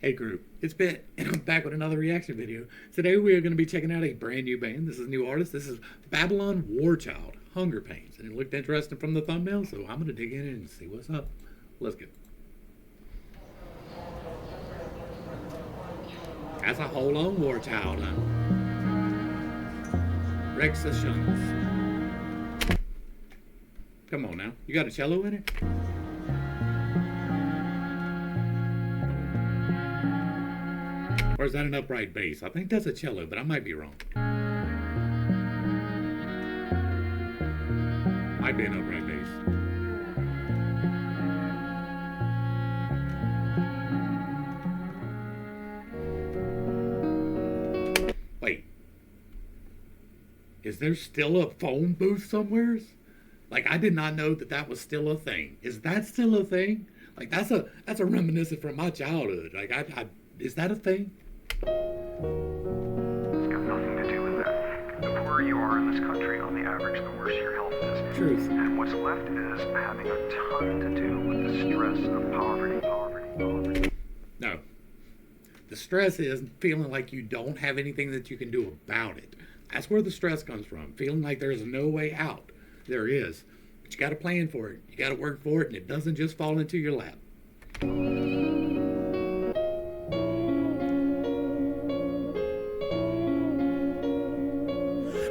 Hey group, it's Pitt, and I'm back with another reaction video. Today we are going to be checking out a brand new band. This is a new artist. This is Babylon Warchild, Hunger Pains. And it looked interesting from the thumbnail, so I'm going to dig in and see what's up. Let's go. That's a hold on Warchild, huh? Rexations. Come on now, you got a cello in it? Or is that an upright bass? I think that's a cello, but I might be wrong. Might be an upright bass. Wait. Is there still a phone booth somewhere? Like, I did not know that was still a thing. Is that still a thing? Like, that's a reminiscent from my childhood. Like, is that a thing? It's got nothing to do with that. The poorer you are in this country, on the average, the worse your health is. Truth. And what's left is having a ton to do with the stress of poverty. No. The stress is feeling like you don't have anything that you can do about it. That's where the stress comes from. Feeling like there's no way out. There is. But you got to plan for it. You got to work for it, and it doesn't just fall into your lap.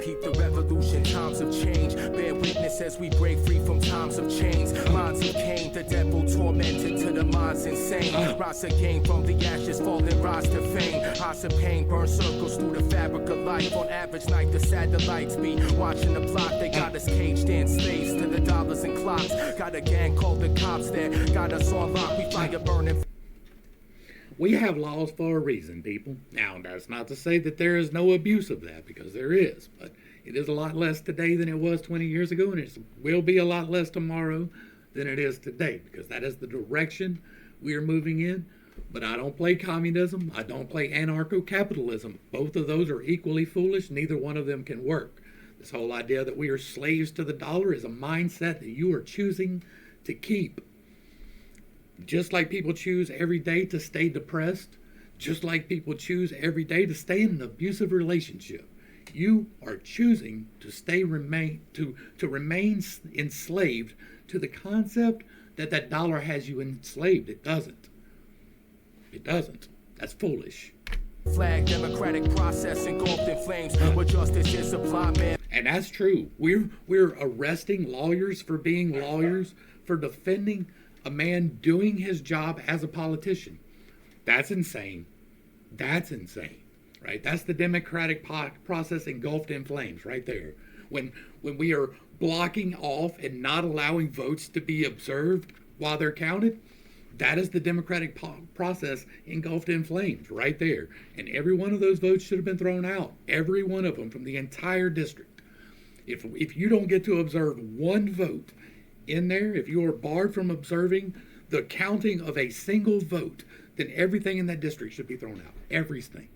Keep the revolution, times of change. Bear witness as we break free from times of chains. Minds of Cain, the devil tormented to the minds insane. Rise again from the ashes, falling, rise to fame. Highs of pain, burn circles through the fabric of life. On average night, the satellites be watching the plot. They got us caged in, slaves to the dollars and clocks. Got a gang called the cops that got us on lock. We fire burning. We have laws for a reason, people. Now, that's not to say that there is no abuse of that, because there is. But it is a lot less today than it was 20 years ago, and it will be a lot less tomorrow than it is today, because that is the direction we are moving in. But I don't play communism. I don't play anarcho-capitalism. Both of those are equally foolish. Neither one of them can work. This whole idea that we are slaves to the dollar is a mindset that you are choosing to keep. Just like people choose every day to stay depressed, just like people choose every day to stay in an abusive relationship, you are choosing to remain enslaved to the concept that dollar has you enslaved. It doesn't. It doesn't. That's foolish. Flag democratic process engulfed in flames. Where justice is sublime, man. And that's true. We're arresting lawyers for being lawyers, for defending a man doing his job as a politician. That's insane. That's insane, right? That's the democratic process engulfed in flames right there. When we are blocking off and not allowing votes to be observed while they're counted, that is the democratic process engulfed in flames right there. And every one of those votes should have been thrown out. Every one of them from the entire district. If you don't get to observe one vote in there, if you are barred from observing the counting of a single vote, then everything in that district should be thrown out. Everything.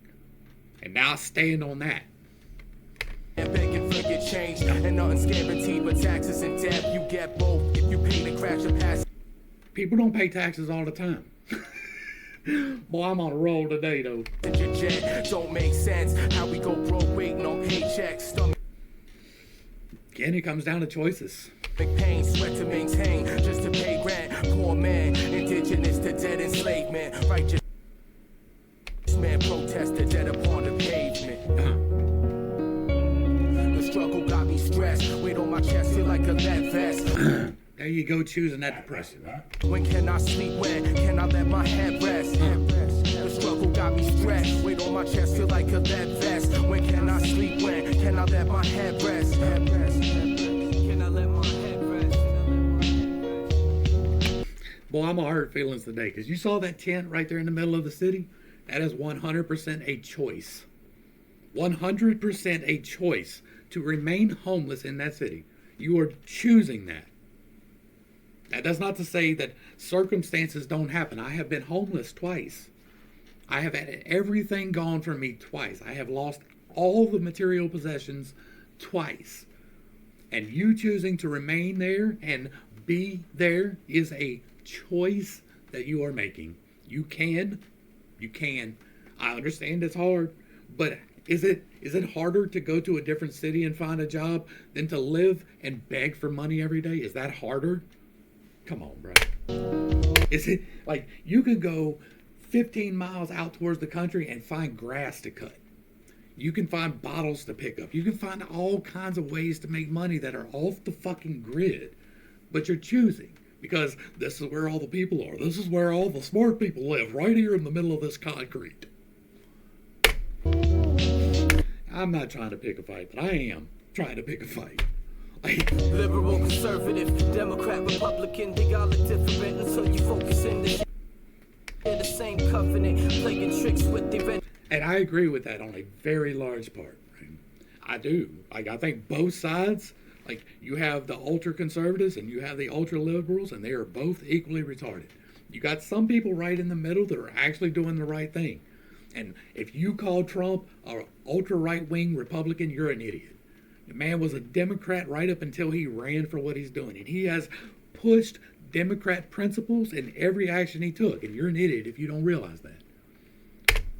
And now stand on that. And begging for your change, and nothing's guaranteed but taxes and debt. You get both if you pay to crash and pass. People don't pay taxes all the time. Boy, I'm on a roll today, though. Your jet don't make sense. How we go broke waiting on paychecks. Stomach. Again, it comes down to choices. Pain, sweat to maintain, just to pay rent. Poor man, indigenous to dead enslavement. Righteous man protested dead upon the pavement. The struggle got me stressed. Weight on my chest, feel like a lead vest. There you go, choosing that depression, huh? When can I sleep? When can I let my head rest? The struggle got me stressed. Weight on my chest, feel like a lead vest. When can I sleep? When can I let my head rest? Can I let my head rest? Boy, I'm gonna hurt feelings today, because you saw that tent right there in the middle of the city? That is 100% a choice. 100% a choice to remain homeless in that city. You are choosing that. That does not to say that circumstances don't happen. I have been homeless twice. I have had everything gone from me twice. I have lost all the material possessions twice. And you choosing to remain there and be there is a choice that you are making. You can You can. I understand it's hard, but is it harder to go to a different city and find a job than to live and beg for money every day? Is that harder? Come on, bro. Is it like you can go 15 miles out towards the country and find grass to cut? You can find bottles to pick up. You can find all kinds of ways to make money that are off the fucking grid. But you're choosing because this is where all the people are. This is where all the smart people live, right here in the middle of this concrete. I'm not trying to pick a fight, but I am trying to pick a fight. Liberal, conservative, Democrat, Republican, they all look different until you focus in the same covenant, playing tricks with the red. And I agree with that on a very large part. Right? I do. Like, I think both sides, like, you have the ultra conservatives and you have the ultra liberals, and they are both equally retarded. You got some people right in the middle that are actually doing the right thing. And if you call Trump an ultra right wing Republican, you're an idiot. The man was a Democrat right up until he ran for what he's doing. And he has pushed Democrat principles in every action he took. And you're an idiot if you don't realize that.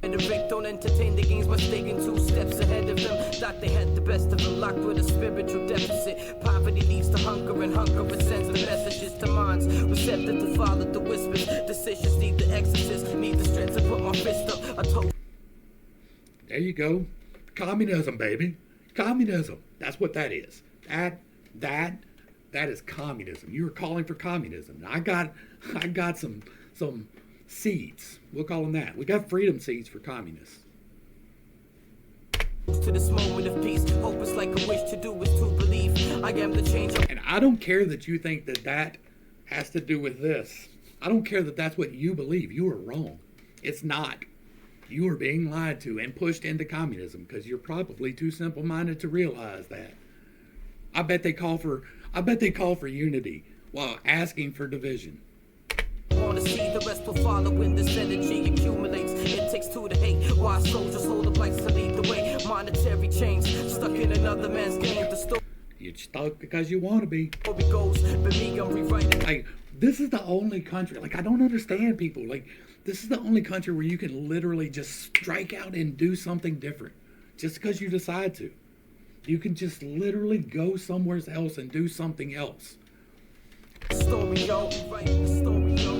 And the Vic don't entertain the games by staying 2 steps ahead of them. Thought they had the best of them, locked with a spiritual deficit. Poverty leads to hunger, and hunger sends the messages to minds receptive to follow the whispers. Decisions need the exorcist, need the strength to put my fist up. I told. There you go, communism, baby, communism. That's what that is. That is communism. You were calling for communism. I got some seeds. We'll call them that. We got freedom seeds for communists. To this moment of peace, hope is like a wish to do is to believe. I am the change. And I don't care that you think that has to do with this. I don't care that that's what you believe. You are wrong. It's not. You are being lied to and pushed into communism because you're probably too simple-minded to realize that. I bet they call for unity while asking for division. Want to see the rest will follow when this energy accumulates. It takes 2 to hate. Why soldiers hold up lights to lead the way. Monetary change, stuck in another man's game. The story you're stuck because you want to be. Goes, but me, I'm rewriting. Like, this is the only country. Like, I don't understand people. Like, this is the only country where you can literally just strike out and do something different, just because you decide to. You can just literally go somewhere else and do something else. Story, yo, right, the story, yo.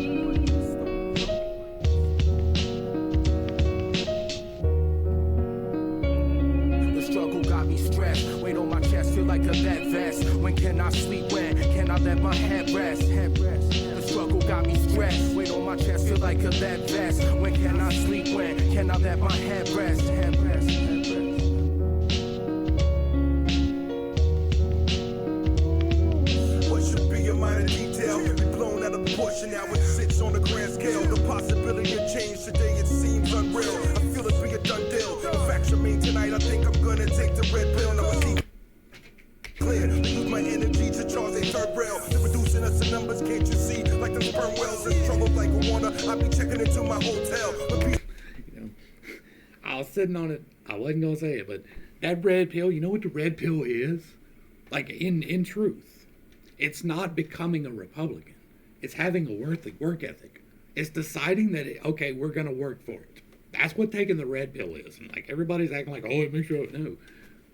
Struggle got me stressed. Weight on my chest, feel like a lead vest. When can I sleep? When can I let my head rest? The struggle got me stressed. Weight on my chest, feel like a lead vest. When can I sleep? When can I let my head rest? What should be a minor detail be blown out of proportion now it sits on the grand scale. The possibility of change today, it seems unreal. I feel it be a done deal. The facts remain tonight. I think I'm gonna take the red pill. Now I see clear. Use my energy to charge a third rail. They're reducing us to numbers, can't you see? Like them sperm wells and trouble like a water. I be checking into my hotel. You know, I was sitting on it. I wasn't gonna say it, but that red pill. You know what the red pill is? Like in truth, it's not becoming a Republican. It's having a work ethic. It's deciding that okay, we're gonna work for it. That's what taking the red pill is. And like everybody's acting like, oh, it makes you no.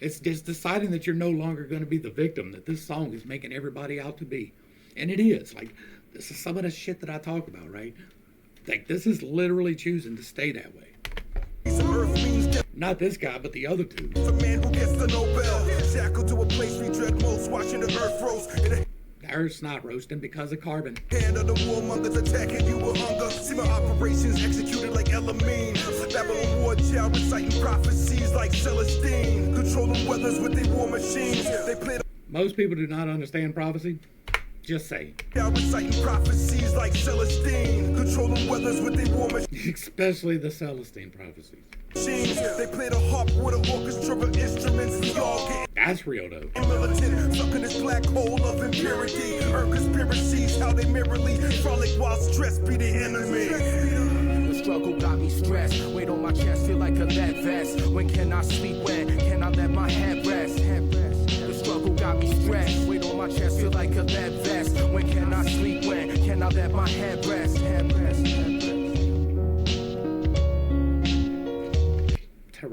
It's just deciding that you're no longer going to be the victim that this song is making everybody out to be. And it is. Like, this is some of the shit that I talk about, right? Like, this is literally choosing to stay that way. Not this guy, but the other two. The man who gets the Nobel. Shackled to a place we dread most, watching the earth roast. The earth's not roasting because of carbon. Hand of the warmongers attacking you with hunger. See my operations executed like Elamine. Babylon Warchild reciting prophecies like Celestine. Controlling weathers with their war machines. They play Most people do not understand prophecy. Just saying. Reciting prophecies like Celestine. Controlling weathers with their war machines. Especially the Celestine prophecies. They play the harp with an orchestra of instruments. We all get that's real though. militant, stuck in this black hole of impurity. Earth conspiracies, how they merrily frolic while stress be the enemy. The struggle got me stressed. Weight on my chest, feel like a lead vest. When can I sleep? When can I let my head rest? The struggle got me stressed. Weight on my chest, feel like a lead vest. When can I sleep? When can I let my head rest?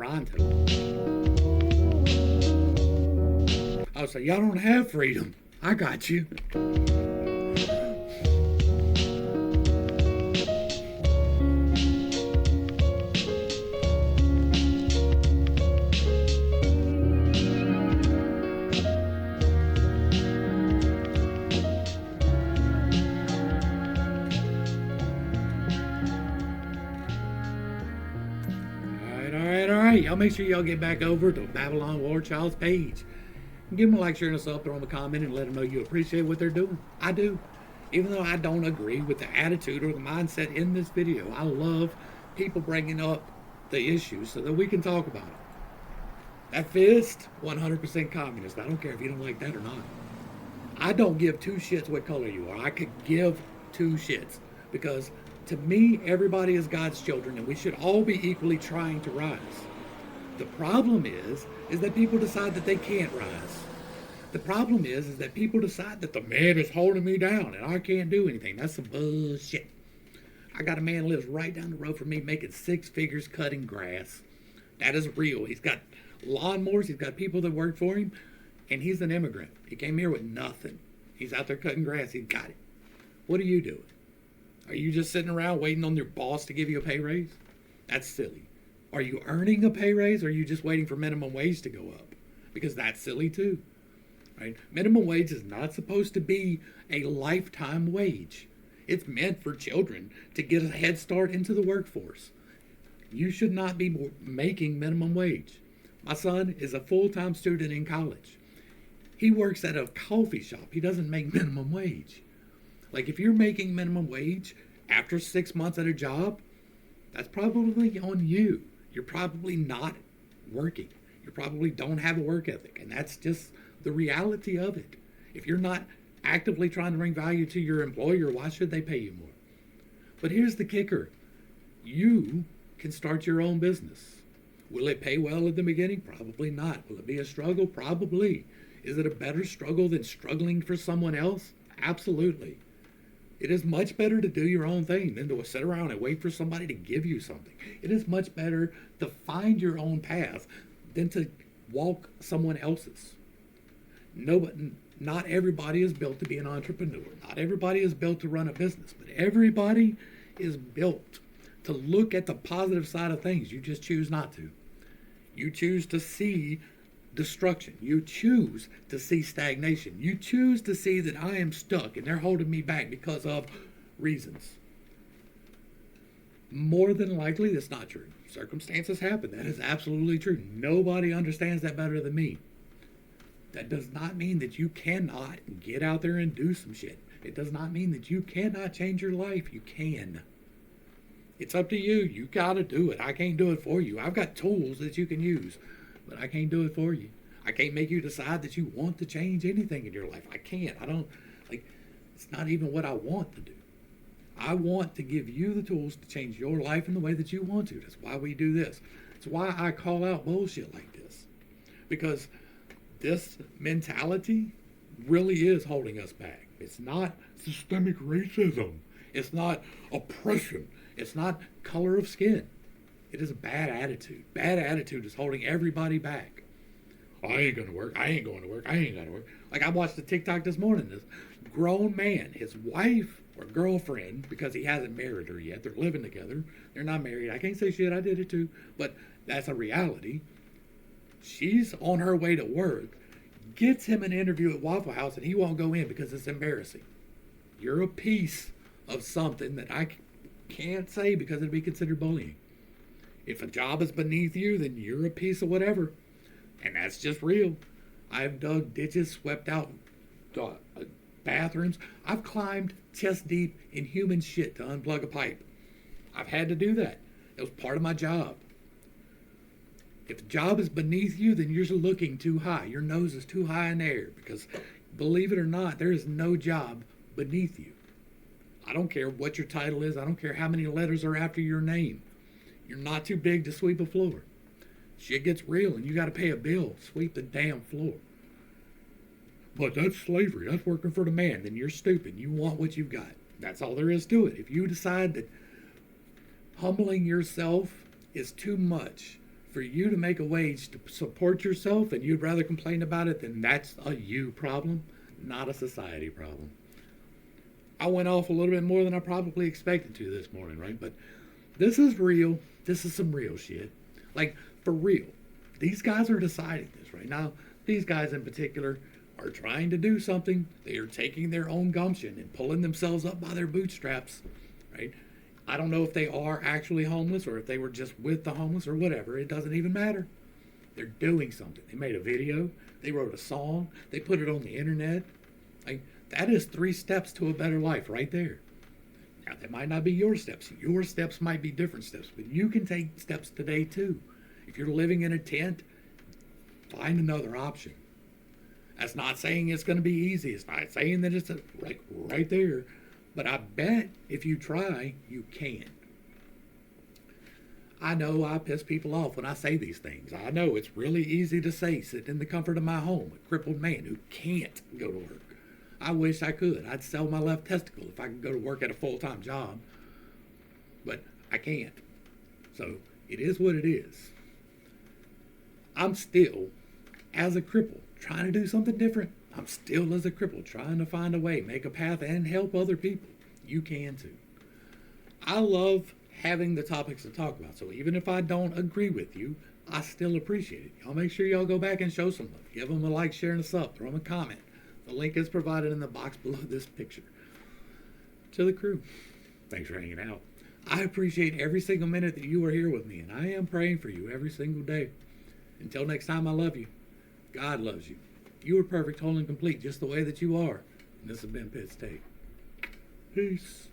Toronto. I was like, y'all don't have freedom. I got you. Alright, y'all make sure y'all get back over to Babylon Warchild's page. Give them a like, share, and a sub, throw them a comment, and let them know you appreciate what they're doing. I do. Even though I don't agree with the attitude or the mindset in this video, I love people bringing up the issues so that we can talk about it. That fist, 100% communist. I don't care if you don't like that or not. I don't give two shits what color you are. I could give two shits because to me, everybody is God's children, and we should all be equally trying to rise. The problem is that people decide that they can't rise. The problem is that people decide that the man is holding me down and I can't do anything. That's some bullshit. I got a man who lives right down the road from me making 6 figures cutting grass. That is real. He's got lawnmowers. He's got people that work for him. And he's an immigrant. He came here with nothing. He's out there cutting grass. He's got it. What are you doing? Are you just sitting around waiting on your boss to give you a pay raise? That's silly. Are you earning a pay raise or are you just waiting for minimum wage to go up? Because that's silly too. Right? Minimum wage is not supposed to be a lifetime wage. It's meant for children to get a head start into the workforce. You should not be making minimum wage. My son is a full-time student in college. He works at a coffee shop. He doesn't make minimum wage. Like if you're making minimum wage after 6 months at a job, that's probably on you. You're probably not working. You probably don't have a work ethic. And that's just the reality of it. If you're not actively trying to bring value to your employer, why should they pay you more? But here's the kicker. You can start your own business. Will it pay well at the beginning? Probably not. Will it be a struggle? Probably. Is it a better struggle than struggling for someone else? Absolutely. It is much better to do your own thing than to sit around and wait for somebody to give you something. It is much better to find your own path than to walk someone else's. Not everybody is built to be an entrepreneur. Not everybody is built to run a business, but everybody is built to look at the positive side of things. You just choose not to. You choose to see destruction. You choose to see stagnation. You choose to see that I am stuck and they're holding me back because of reasons. More than likely, that's not true. Circumstances happen. That is absolutely true. Nobody understands that better than me. That does not mean that you cannot get out there and do some shit. It does not mean that you cannot change your life. You can. It's up to you. You got to do it. I can't do it for you. I've got tools that you can use, but I can't do it for you. I can't make you decide that you want to change anything in your life. I can't. It's not even what I want to do. I want to give you the tools to change your life in the way that you want to. That's why we do this. It's why I call out bullshit like this. Because this mentality really is holding us back. It's not systemic racism. It's not oppression. It's not color of skin. It is a bad attitude. Bad attitude is holding everybody back. I ain't going to work. I ain't going to work. I ain't going to work. Like I watched a TikTok this morning. This grown man, his wife or girlfriend, because he hasn't married her yet. They're living together. They're not married. I can't say shit. I did it too. But that's a reality. She's on her way to work, gets him an interview at Waffle House, and he won't go in because it's embarrassing. You're a piece of something that I can't say because it'd be considered bullying. If a job is beneath you, then you're a piece of whatever. And that's just real. I've dug ditches, swept out bathrooms. I've climbed chest deep in human shit to unplug a pipe. I've had to do that. It was part of my job. If the job is beneath you, then you're looking too high. Your nose is too high in the air because, believe it or not, there is no job beneath you. I don't care what your title is. I don't care how many letters are after your name. You're not too big to sweep a floor. Shit gets real and you got to pay a bill. Sweep the damn floor. But that's slavery. That's working for the man. Then you're stupid. You want what you've got. That's all there is to it. If you decide that humbling yourself is too much for you to make a wage to support yourself and you'd rather complain about it, then that's a you problem, not a society problem. I went off a little bit more than I probably expected to this morning, right? But this is real. This is some real shit. Like, for real. These guys are deciding this right now. These guys in particular are trying to do something. They are taking their own gumption and pulling themselves up by their bootstraps, right? I don't know if they are actually homeless or if they were just with the homeless or whatever. It doesn't even matter. They're doing something. They made a video. They wrote a song. They put it on the internet. Like, that is 3 steps to a better life right there. Now, that might not be your steps. Your steps might be different steps, but you can take steps today too. If you're living in a tent, find another option. That's not saying it's going to be easy. It's not saying that it's right there. But I bet if you try, you can. I know I piss people off when I say these things. I know it's really easy to say, sitting in the comfort of my home, a crippled man who can't go to work. I wish I could. I'd sell my left testicle if I could go to work at a full-time job. But I can't. So it is what it is. I'm still, as a cripple, trying to do something different. I'm still, as a cripple, trying to find a way, make a path, and help other people. You can too. I love having the topics to talk about. So even if I don't agree with you, I still appreciate it. Y'all make sure y'all go back and show some love. Give them a like, share, and a sub. Throw them a comment. The link is provided in the box below this picture. To the crew, thanks for hanging out. I appreciate every single minute that you are here with me, and I am praying for you every single day. Until next time, I love you. God loves you. You are perfect, whole, and complete, just the way that you are. And this has been Pitt's Take. Peace.